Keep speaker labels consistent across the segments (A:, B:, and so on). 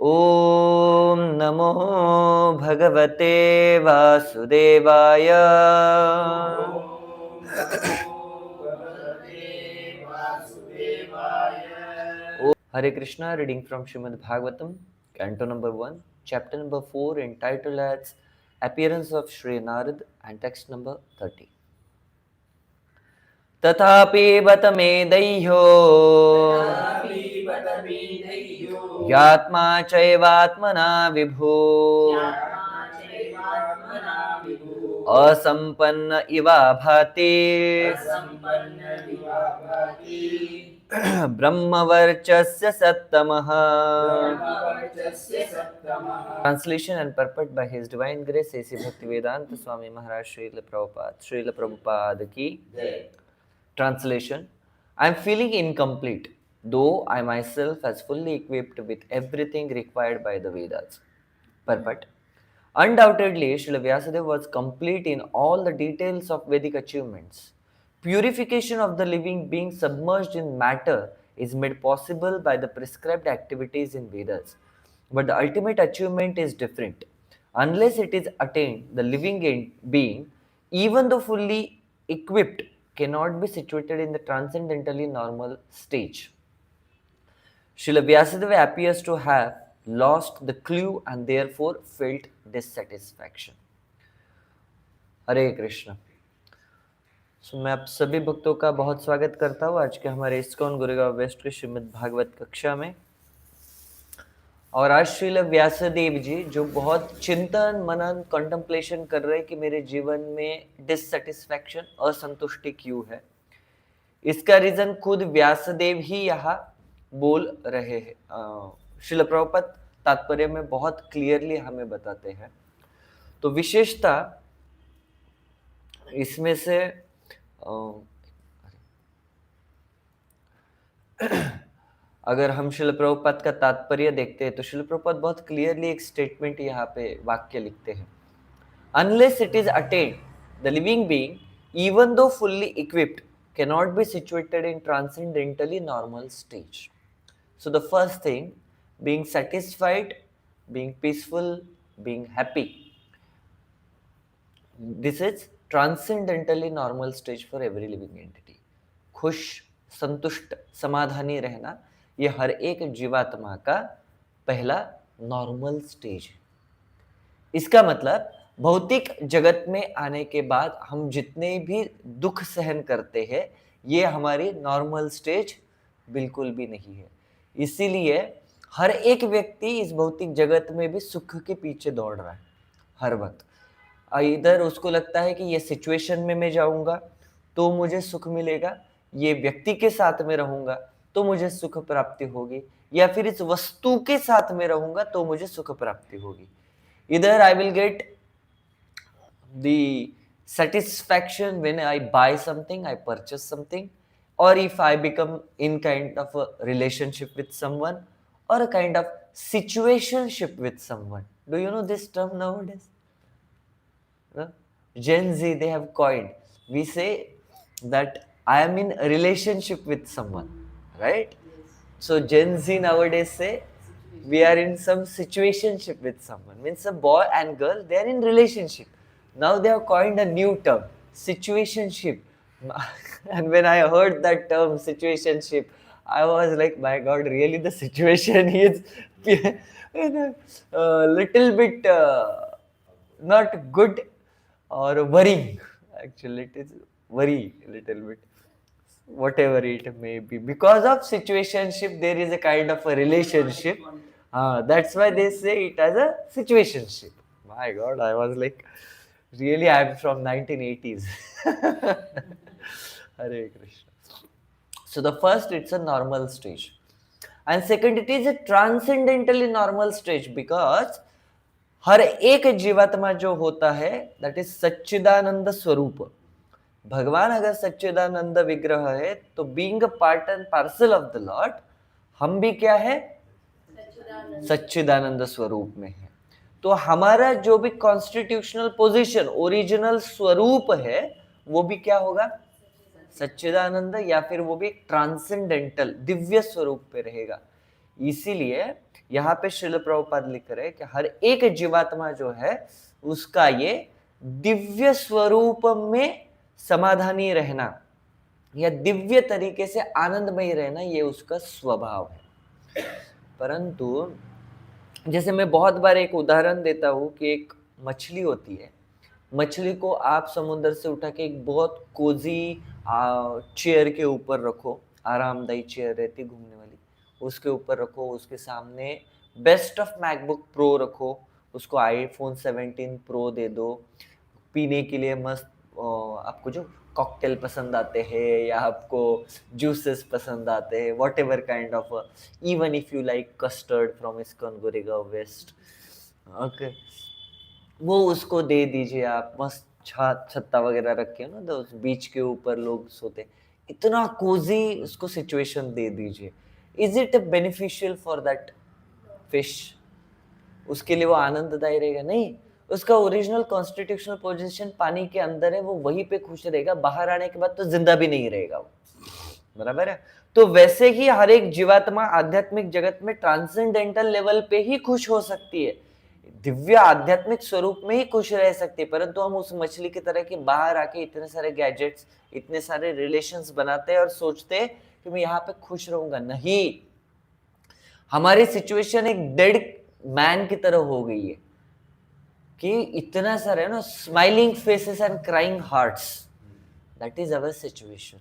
A: ॐ नमो भगवते वासुदेवाय। Hare Krishna, reading from Srimad Bhagavatam, Canto number 1, chapter number 4, entitled as Appearance of Sri Narad, and text number 30. तथापि बत मे दैह्यो यात्मा चैवात्मना विभो असंपन्न इवा भाति ब्रह्मवर्चस्य सत्तमः. Translation and purport by His Divine Grace A.C. Bhaktivedanta Swami Maharaj Srila Prabhupada ki. Translation: I am feeling incomplete, though I myself as fully equipped with everything required by the Vedas. Purport: undoubtedly, Srila Vyasadeva was complete in all the details of Vedic achievements. Purification of the living being submerged in matter is made possible by the prescribed activities in Vedas. But the ultimate achievement is different. Unless it is attained, the living being, even though fully equipped, cannot be situated in the transcendentally normal stage. Srila Vyasadeva appears to have lost the clue and therefore felt dissatisfaction. हरे कृष्ण. मैं आप सभी भक्तों का बहुत स्वागत करता हूँ आज के हमारे इस्कॉन गुरुगांव वेस्ट के श्रीमद् भागवत कक्षा में. और आज श्रील व्यासदेव जी जो बहुत चिंतन मनन कंटेम्पलेशन कर रहे हैं कि मेरे जीवन में डिससेटिस्फैक्शन असंतुष्टि क्यों है, इसका रीजन खुद व्यासदेव ही यहाँ बोल रहे हैं. श्रील प्रभुपाद तात्पर्य में बहुत क्लियरली हमें बताते हैं. तो विशेषता इसमें से अगर हम श्रील प्रभुपाद का तात्पर्य देखते हैं तो श्रील प्रभुपाद बहुत क्लियरली एक स्टेटमेंट यहाँ पे वाक्य लिखते हैं. Unless it is attend, the living being, even though fully equipped, cannot be situated in transcendentally normal stage. So the first thing, being satisfied, being peaceful, being happy, this is transcendentally normal stage for every living entity. खुश, संतुष्ट, समाधानी रहना ये हर एक जीवात्मा का पहला normal stage है. इसका मतलब भौतिक जगत में आने के बाद हम जितने भी दुख सहन करते हैं ये हमारी नॉर्मल स्टेज बिल्कुल भी नहीं है. इसीलिए हर एक व्यक्ति इस भौतिक जगत में भी सुख के पीछे दौड़ रहा है हर वक्त. इधर उसको लगता है कि ये सिचुएशन में मैं जाऊंगा तो मुझे सुख मिलेगा, ये व्यक्ति के साथ में रहूंगा तो मुझे सुख प्राप्ति होगी, या फिर इस वस्तु के साथ में रहूंगा तो मुझे सुख प्राप्ति होगी. इधर I will get the satisfaction when I buy something, I purchase something, or if I become in kind of a relationship with someone or a kind of situationship with someone. Do you know this term nowadays? Gen Z, they have coined. We say that I am in a relationship with someone, right? So Gen Z nowadays say we are in some situationship with someone. Means a boy and girl, they are in relationship. Now they have coined a new term, situationship. And when I heard that term, situationship, I was like, my God, really the situation is a little bit not good or worrying. Actually, it is worry a little bit. Whatever it may be. Because of situationship, there is a kind of a relationship. That's why they say it as a situationship. My God, I was like, really, I'm from 1980s. Hare Krishna. So the first, it's a normal stage. And second, it is a transcendentally normal stage because हर एक जीवात्मा जो होता है that is सच्चिदानंद स्वरूप. भगवान अगर सच्चिदानंद विग्रह है तो being a part and parcel of the Lord, हम भी क्या है? सच्चिदानंद स्वरूप में है. तो हमारा जो भी कॉन्स्टिट्यूशनल पोजीशन, ओरिजिनल स्वरूप है, वो भी क्या होगा? सच्चिदानंद, या फिर वो भी ट्रांसेंडेंटल दिव्य स्वरूप पे रहेगा. इसीलिए यहाँ पे श्रील प्रभुपाद लिख रहे हैं कि हर एक जीवात्मा जो है उसका ये दिव्य स्वरूप में समाधानी रहना या दिव्य तरीके से आनंदमय रहना, ये उसका स्वभाव है। परंतु जैसे मैं बहुत बार एक उदाहरण देता हूँ कि एक मछली होती है, मछली को आप समुद्र से उठा के एक बहुत कोजी चेयर के ऊपर रखो, आरामदायी चेयर रहती घूमने वाली, उसके ऊपर रखो, उसके सामने बेस्ट ऑफ मैकबुक प्रो रखो, उसको आईफोन 17 प्रो दे दो, पीने के लिए मस्त आपको जो कॉकटेल पसंद आते हैं या आपको जूसेस पसंद आते हैं, whatever kind of, even if you like custard from ISKCON Goregaon west, okay, वो उसको दे दीजिए आप। मस्त छत्ता वगैरह रखे ना, तो उस बीच के ऊपर लोग सोते, इतना कोजी उसको सिचुएशन दे दीजिए। Is it beneficial for that fish? उसके लिए वो आनंददायी रहेगा? नहीं। उसका ओरिजिनल कॉन्स्टिट्यूशनल पोजीशन पानी के अंदर है, वो वहीं पे खुश रहेगा, बाहर आने के बाद तो जिंदा भी नहीं रहेगा वो, बराबर है। तो वैसे ही हर एक जीवात्मा आध्यात्मिक जगत में ट्रांसेंडेंटल लेवल पे ही खुश हो सकती है, दिव्य आध्यात्मिक स्वरूप में ही खुश रह सकती है, परंतु हम उस मछली की तरह के बाहर आके इतने सारे गैजेट्स, इतने सारे रिलेशंस बनाते हैं और सोचते हैं कि मैं यहाँ पे खुश रहूंगा। नहीं, हमारी सिचुएशन एक डेड मैन की तरह हो गई है कि इतना सारे ना smiling faces and crying hearts, that is our situation,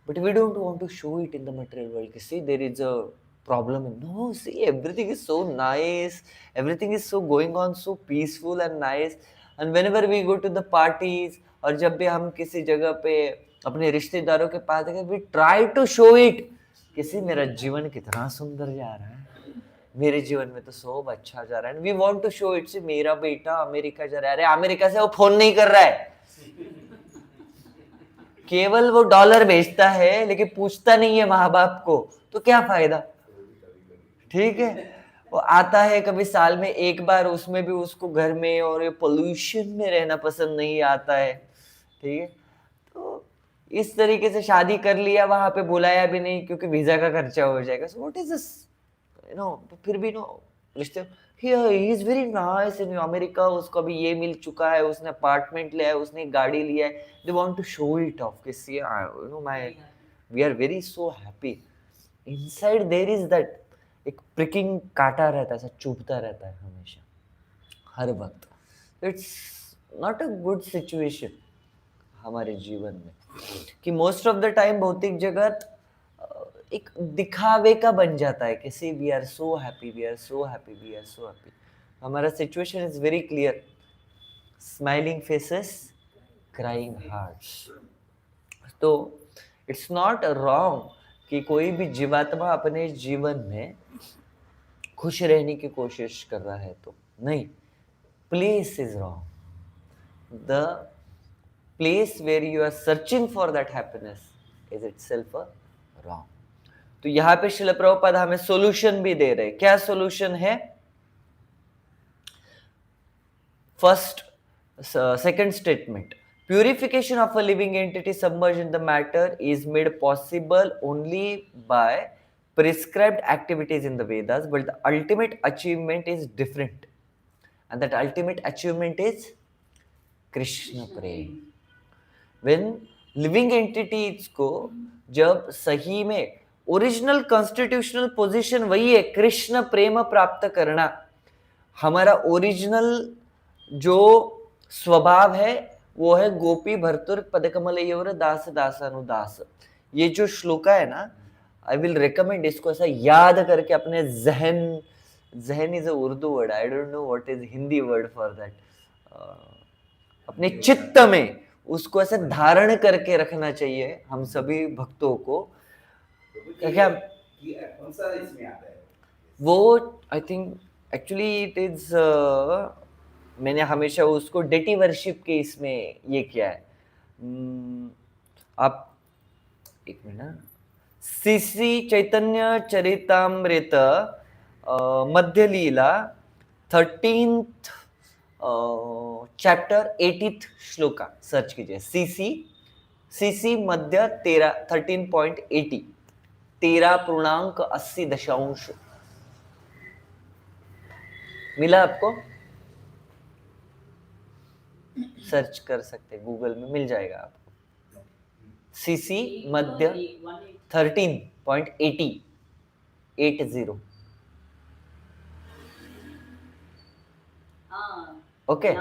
A: but we don't want to show it in the material world. See, there is a problem. No, see, everything is so nice, everything is so going on so peaceful and nice, and whenever we go to the parties, और जब भी हम किसी जगह पे अपने रिश्तेदारों के पास गए, we try to show it कि see, मेरा जीवन कितना सुंदर जा रहा है, मेरे जीवन में तो सब अच्छा जा रहा है, we want to show it। see, मेरा बेटा अमेरिका जा रहा है, अरे अमेरिका से वो फोन नहीं कर रहा है, केवल वो डॉलर भेजता है लेकिन पूछता नहीं है माँ बाप को, तो क्या फायदा? ठीक है, वो आता है कभी साल में एक बार, उसमें भी उसको घर में और ये पोल्यूशन में रहना पसंद नहीं आता है, ठीक है। तो इस तरीके से शादी कर लिया, वहां पे बुलाया भी नहीं क्योंकि वीजा का खर्चा हो जाएगा। So what is this, you know, फिर भी नो रिश्ते, he is very nice in America, उसको भी ये मिल चुका है, उसने अपार्टमेंट लिया है, उसने गाड़ी लिया है, they want to show it off कि see, you know, we are very so happy, inside there is that एक pricking काटा रहता है, ऐसा चुभता रहता है हमेशा, हर वक्त। it's not a good situation हमारे जीवन में कि मोस्ट ऑफ द टाइम भौतिक जगत एक दिखावे का बन जाता है कि see we are so happy, we are so happy, we are so happy. हमारा situation is very clear, smiling faces, crying hearts. तो इट्स नॉट रॉन्ग कि कोई भी जीवात्मा अपने जीवन में खुश रहने की कोशिश कर रहा है, तो नहीं, place is wrong. The place where you are searching for that happiness is itself a wrong. तो यहाँ पे श्रील प्रभुपाद हमें सॉल्यूशन भी दे रहे। क्या सॉल्यूशन है? First, second statement, purification of a living entity submerged in the matter is made possible only by prescribed activities in the Vedas, but the ultimate achievement is different, and that ultimate achievement is Krishna prem. When living entities को जब सही में original constitutional position वही है, कृष्ण प्रेम प्राप्त करना, हमारा original जो स्वभाव है वो है गोपी भर्तुर पदकमलयोर दास दासानुदास। ये जो श्लोका है ना, आई विल रिकमेंड इसको ऐसा याद करके अपने जहन is a Urdu word, I don't know what is Hindi word for that, अपने चित्त में उसको ऐसे धारण करके रखना चाहिए हम सभी भक्तों को। क्या वो I think actually it is, मैंने हमेशा उसको डेटी वर्शिप के इसमें ये किया है। आप एक मिनट, श्री चैतन्य चरितामृत मध्य लीला 13th chapter 80th shloka search कीजिए, सीसी मध्य 13.80 13.80 दशांश। मिला आपको? सर्च कर सकते, गूगल में मिल जाएगा आपको। CC Madhya 13.80 okay.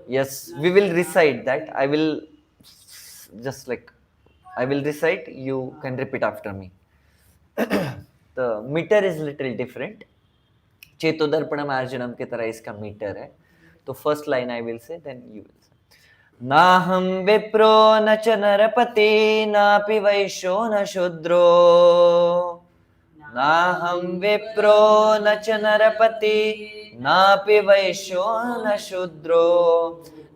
A: Yes, we will recite that. I will just like I will recite, you can repeat after me. The meter is little different. चेतोदर्पणम अर्जुनम की तरह इसका मीटर है. तो first line I will say, then you will say. नाहं विप्रो न च नरपति नापि वैश्यो न शूद्रो. नाहं विप्रो न च नरपति नापि वैश्यो न शूद्रो.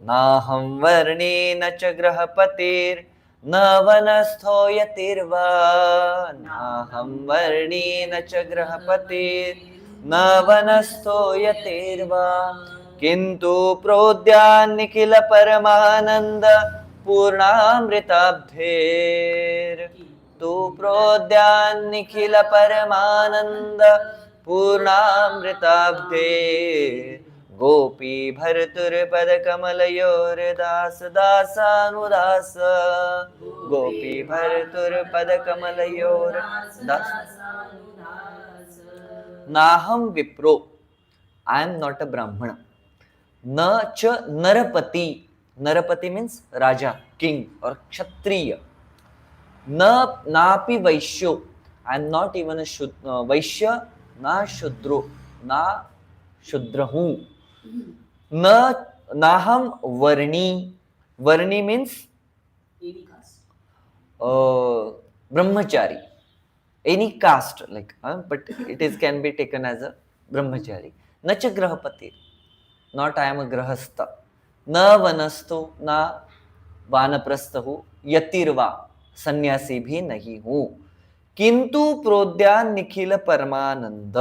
A: नाहं वर्णी न च गृहपतिर् न वनस्थो यतिर्वा. नाहं वर्णी न च गृहपतिर् न वनस्थो यतिर्वा. किन्तु प्रोद्यान् निखिल परमानंद पूर्णामृताब्धेर्. तु प्रोद्यान् निखिल परमानंद पूर्णामृताब्धेर्. गोपी भर्तुर्पद कमलयोर्दास दासानुदास. गोपी भर्तुर्पद कमलयोर्दास. नाहं Wipro, I am not a Brahmana. न च नरपति, नरपति means राजा, king or क्षत्रिय. न नापि वैश्यो, I am not even a वैश्य, ना शूद्रो, ना शूद्र हूं. न नाहम वर्णी, वर्णी means brahmachari, any caste like, but it is can be taken as a brahmachari. न च गृहपति, not I am a grahastha. न वनस्थो, ना वानप्रस्थ हूँ. यतिर्वा, सन्यासी भी नहीं हूं. किंतु प्रोद्यान निखिल परमानंद,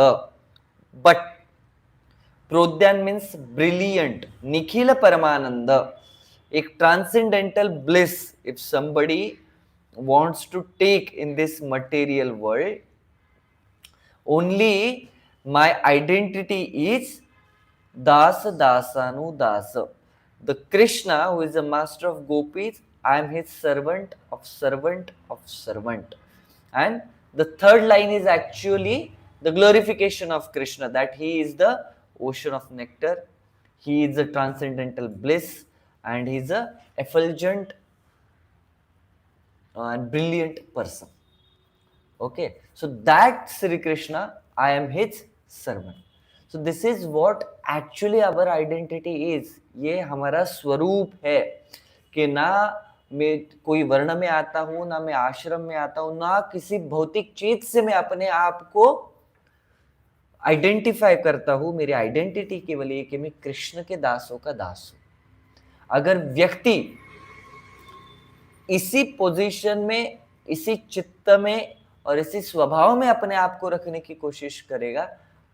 A: but प्रोद्यान means brilliant, निखिल परमानंद, एक transcendental bliss. If somebody wants to take in this material world, only my identity is Das Dasanu Dasa. The Krishna who is the master of gopis, I am his servant of servant of servant. And the third line is actually the glorification of Krishna, that he is the ocean of nectar, he is a transcendental bliss, and he is a effulgent and brilliant person. Okay, so that Sri Krishna, I am his servant. So this is what actually our identity is. ये हमारा स्वरूप है कि ना मैं कोई वर्ण में आता हूं, ना मैं आश्रम में आता हूं, ना किसी भौतिक चीज से मैं अपने आप को आइडेंटिफाई करता हूं. मेरी आइडेंटिटी केवल ये कि मैं कृष्ण के दासों का दास हूं. अगर व्यक्ति इसी पोजीशन में, इसी चित्त में और इसी स्वभाव में अपने आप को रखने की कोशिश करेगा,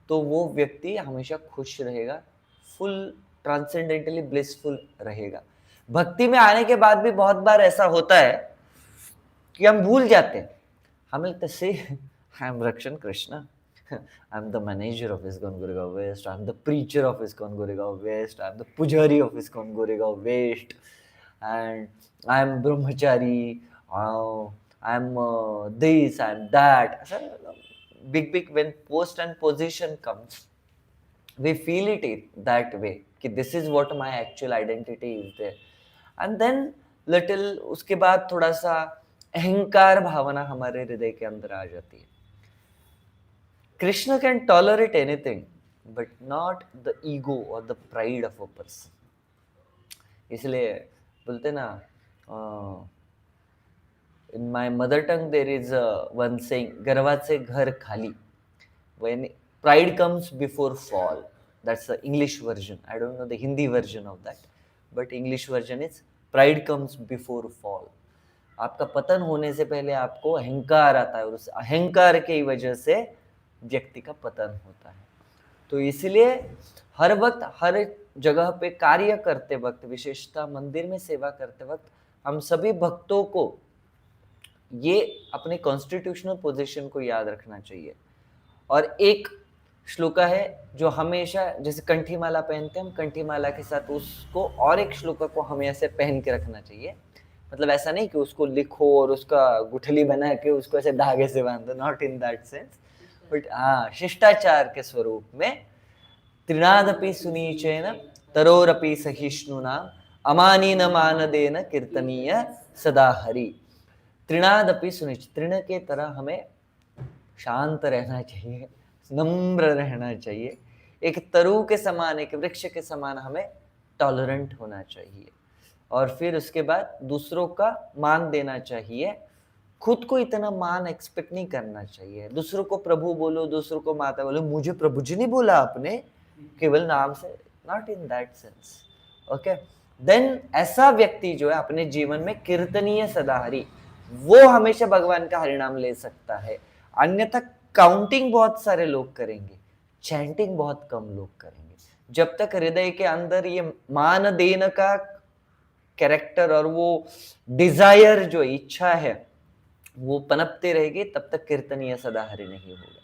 A: तो वो व्यक्ति हमेशा खुश रहेगा, फुल ट्रांसेंडेंटली ब्लिसफुल रहेगा. भक्ति में आने के बाद भी बहुत बार ऐसा होता है कि हम भूल जाते हैं. हमें लगता है आई एम रक्षण Krishna, I am the manager of ISKCON Goregaon West, I am the preacher of ISKCON Goregaon West, I am the pujari of ISKCON Goregaon West, and I am brahmachari, I am this, I am that. Big when post and position comes, we feel it that way कि this is what my actual identity is there. And then little उसके बाद थोड़ा सा अहंकार भावना हमारे हृदय के अंदर आ जाती है. Krishna can tolerate anything, but not the ego or the pride of a person. इसलिए बोलते ना, in my mother tongue there is one saying, गर्वाचे घर खाली. When pride comes before fall. That's the English version. I don't know the Hindi version of that, but English version is pride comes before fall. आपका पतन होने से पहले आपको अहंकार आता है और उस अहंकार की वजह से व्यक्ति का पतन होता है. तो इसलिए हर वक्त हर जगह पे कार्य करते वक्त, विशेषतः मंदिर में सेवा करते वक्त, हम सभी भक्तों को ये अपने कॉन्स्टिट्यूशनल पोजीशन को याद रखना चाहिए. और एक श्लोका है जो हमेशा, जैसे कंठी माला पहनते हैं हम, कंठी माला के साथ उसको और एक श्लोका को हमें ऐसे पहन के रखना चाहिए। मतलब ऐसा नहीं कि उसको लिखो और उसका गुठली बना के उसको ऐसे धागे से बांध दो, not in that sense, but हाँ शिष्टाचार के स्वरूप में त्रिनादपि सुनीचेन तरोरपि सहिष्णुना अमानीन मानदेन कीर्तनीय सदा हरि। त्रिनादपि सुनीच, तृण के तरह हमें शांत रहना चाहिए, नम्र रहना चाहिए, एक तरु के समान, एक वृक्ष के समान हमें टॉलरेंट होना चाहिए। और फिर उसके बाद दूसरों का मान देना चाहिए, खुद को इतना मान एक्सपेक्ट नहीं करना चाहिए। दूसरों को प्रभु बोलो, दूसरों को माता बोलो, मुझे प्रभु जी नहीं बोला आपने, केवल नाम से, not in that sense. Okay, then ऐसा व्यक्ति जो है अपने जीवन में कीर्तनीय सदा हरि, वो हमेशा भगवान का हरिनाम ले सकता है। अन्यथा काउंटिंग बहुत सारे लोग करेंगे, चैंटिंग बहुत कम लोग करेंगे। जब तक हृदय के अंदर ये मान देन का कैरेक्टर और वो डिजायर, जो इच्छा है, वो पनपते रहेगी, तब तक कीर्तनीय सदा हरि नहीं होगा।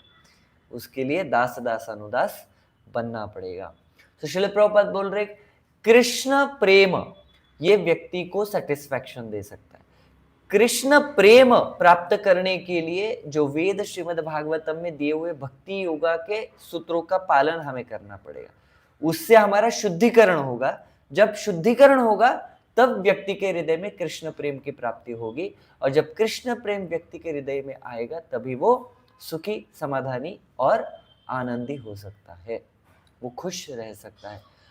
A: उसके लिए दास दास अनुदास बनना पड़ेगा। तो श्रील प्रभुपाद बोल रहे कृष्ण प्रेम ये व्यक्ति को सेटिस्फैक्शन दे सकता है। कृष्ण प्रेम प्राप्त करने के लिए जो वेद श्रीमद् भागवतम में दिए हुए भक्ति योगा के सूत्रों का पालन हमें करना पड़ेगा, उससे हमारा शुद्धिकरण होगा। जब शुद्धिकरण होगा तब व्यक्ति के हृदय में कृष्ण प्रेम की प्राप्ति होगी, और जब कृष्ण प्रेम व्यक्ति के हृदय में आएगा तभी वो सुखी, समाधानी और आनंदी हो सकता है, वो खुश रह सकता है।